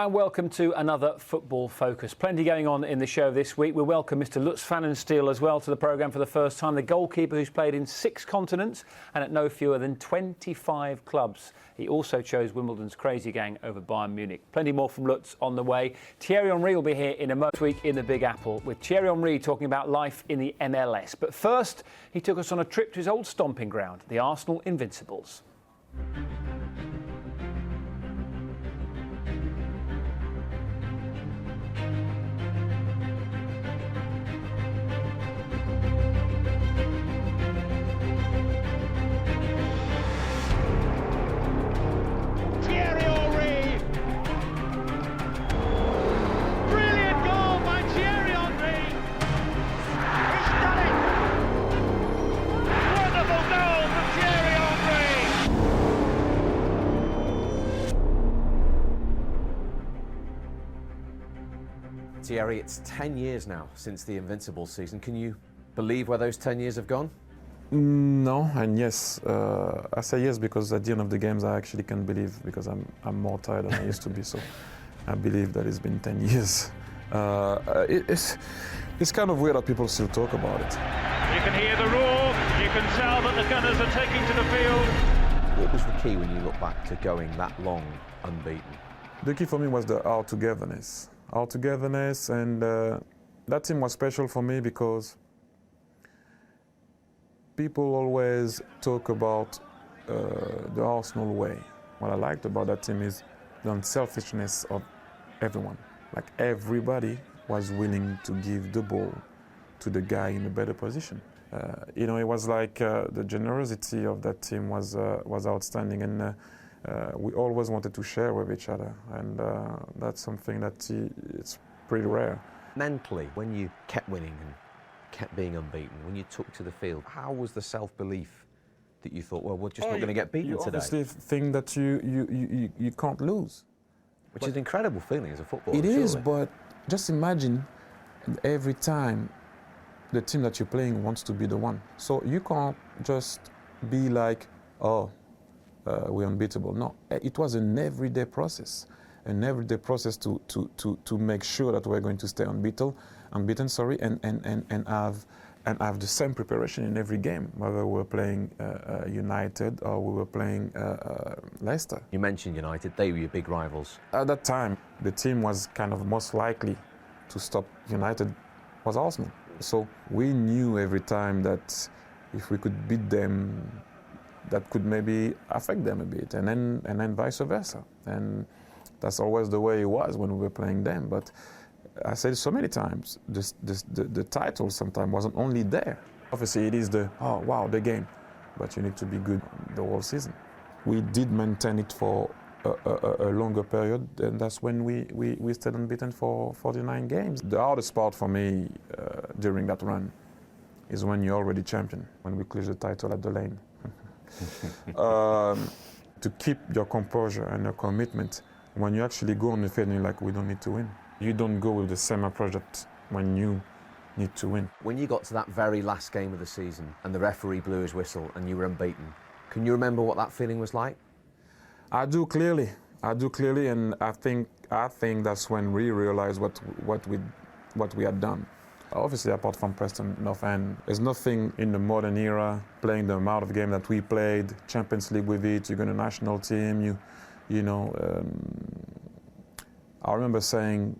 Hi and welcome to another Football Focus. Plenty going on in the show this week. We welcome Mr. Lutz Pfannenstiel as well to the programme for the first time, the goalkeeper who's played in 6 continents and at no fewer than 25 clubs. He also chose Wimbledon's crazy gang over Bayern Munich. Plenty more from Lutz on the way. Thierry Henry will be here in a moment. Week in the Big Apple with Thierry Henry talking about life in the MLS. But first, he took us on a trip to his old stomping ground, the Arsenal Invincibles. Thierry, it's 10 years now since the Invincibles season. Can you believe where those 10 years have gone? No, and yes. I say yes because at the end of the games I actually can believe, because I'm more tired than I used to be. So I believe that it's been 10 years. It's kind of weird that people still talk about it. You can hear the roar. You can tell that the Gunners are taking to the field. What was the key when you look back to going that long unbeaten? The key for me was the all-togetherness. All-togetherness, and that team was special for me because people always talk about the Arsenal way. What I liked about that team is the unselfishness of everyone. Like, everybody was willing to give the ball to the guy in a better position. It was like the generosity of that team was outstanding, and we always wanted to share with each other, and that's something that it's pretty rare. Mentally, when you kept winning and kept being unbeaten, when you took to the field, how was the self-belief that you thought, well, we're just not going to get beaten today? You obviously think that you can't lose. Which is an incredible feeling as a footballer. It is, but just imagine every time the team that you're playing wants to be the one. So you can't just be like, oh, we're unbeatable. No, it was an everyday process to make sure that we're going to stay unbeaten, and have the same preparation in every game, whether we're playing United or we were playing Leicester. You mentioned United; they were your big rivals. At that time, the team was kind of most likely to stop United was Arsenal. So we knew every time that if we could beat them, that could maybe affect them a bit, and then vice versa. And that's always the way it was when we were playing them. But I said so many times, the title sometimes wasn't only there. Obviously it is the game, but you need to be good the whole season. We did maintain it for a longer period, and that's when we stayed unbeaten for 49 games. The hardest part for me during that run is when you're already champion, when we clinch the title at the Lane. To keep your composure and your commitment when you actually go on the field and you're like, we don't need to win. You don't go with the same approach that when you need to win. When you got to that very last game of the season and the referee blew his whistle and you were unbeaten, can you remember what that feeling was like? I do clearly, and I think that's when we realized what we had done. Obviously, apart from Preston North End, there's nothing in the modern era playing the amount of game that we played, Champions League with it, you got a national team, I remember saying,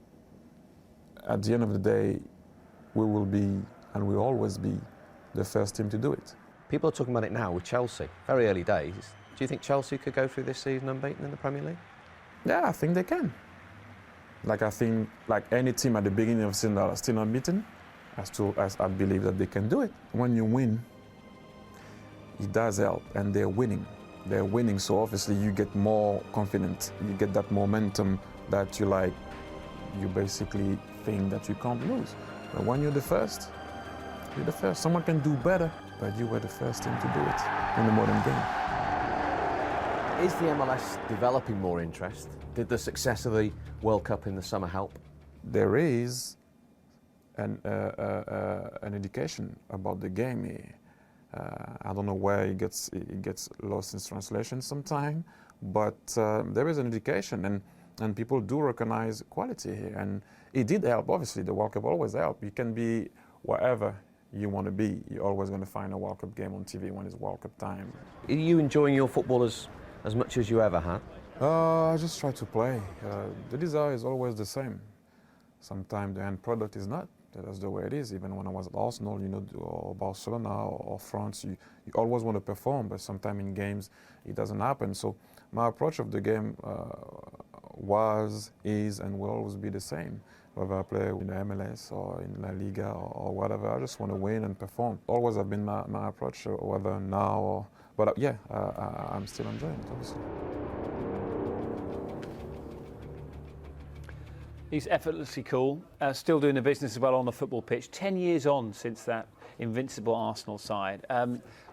at the end of the day, we will be, and we'll always be, the first team to do it. People are talking about it now with Chelsea, very early days. Do you think Chelsea could go through this season unbeaten in the Premier League? Yeah, I think they can. I think any team at the beginning of the season that are still unbeaten, I believe that they can do it. When you win, it does help, and they're winning. They're winning, so obviously you get more confident. You get that momentum that you basically think that you can't lose. But when you're the first, you're the first. Someone can do better, but you were the first team to do it in the modern game. Is the MLS developing more interest? Did the success of the World Cup in the summer help? There is an education about the game. I don't know where it gets lost in translation sometime, but there is an education, and and people do recognize quality here. And it did help. Obviously, the World Cup always help. You can be wherever you want to be. You're always going to find a World Cup game on TV when it's World Cup time. Are you enjoying your football as much as you ever had? I just try to play. The desire is always the same. Sometimes the end product is not. That's the way it is. Even when I was at Arsenal, you know, or Barcelona or France, you always want to perform, but sometimes in games it doesn't happen. So my approach of the game was, is, and will always be the same. Whether I play in the MLS or in La Liga or whatever, I just want to win and perform. Always have been my approach, whether now or. But yeah, I'm still enjoying it, obviously. He's effortlessly cool, still doing the business as well on the football pitch. 10 years on since that invincible Arsenal side.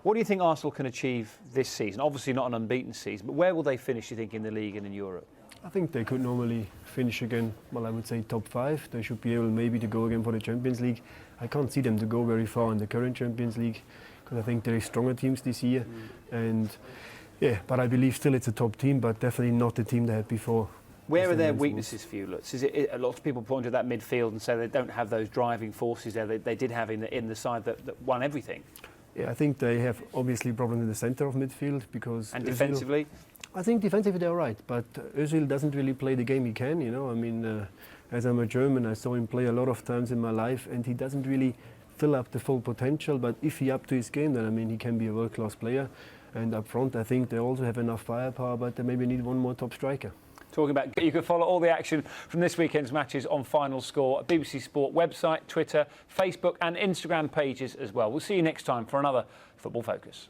What do you think Arsenal can achieve this season? Obviously not an unbeaten season, but where will they finish, you think, in the league and in Europe? I think they could normally finish again, well, I would say top 5. They should be able maybe to go again for the Champions League. I can't see them to go very far in the current Champions League, because I think there are stronger teams this year. And yeah, but I believe still it's a top team, but definitely not the team they had before. Where are their weaknesses for you, Lutz? Is it a lot of people point to that midfield and say they don't have those driving forces there they did have in the side that won everything? Yeah, I think they have obviously problems in the centre of midfield because. And defensively? I think defensively they're right, but Özil doesn't really play the game he can. You know, I mean, as I'm a German, I saw him play a lot of times in my life, and he doesn't really fill up the full potential. But if he up to his game, then I mean he can be a world-class player. And up front, I think they also have enough firepower, but they maybe need one more top striker. Talking about, you can follow all the action from this weekend's matches on Final Score, BBC Sport website, Twitter, Facebook and Instagram pages as well. We'll see you next time for another Football Focus.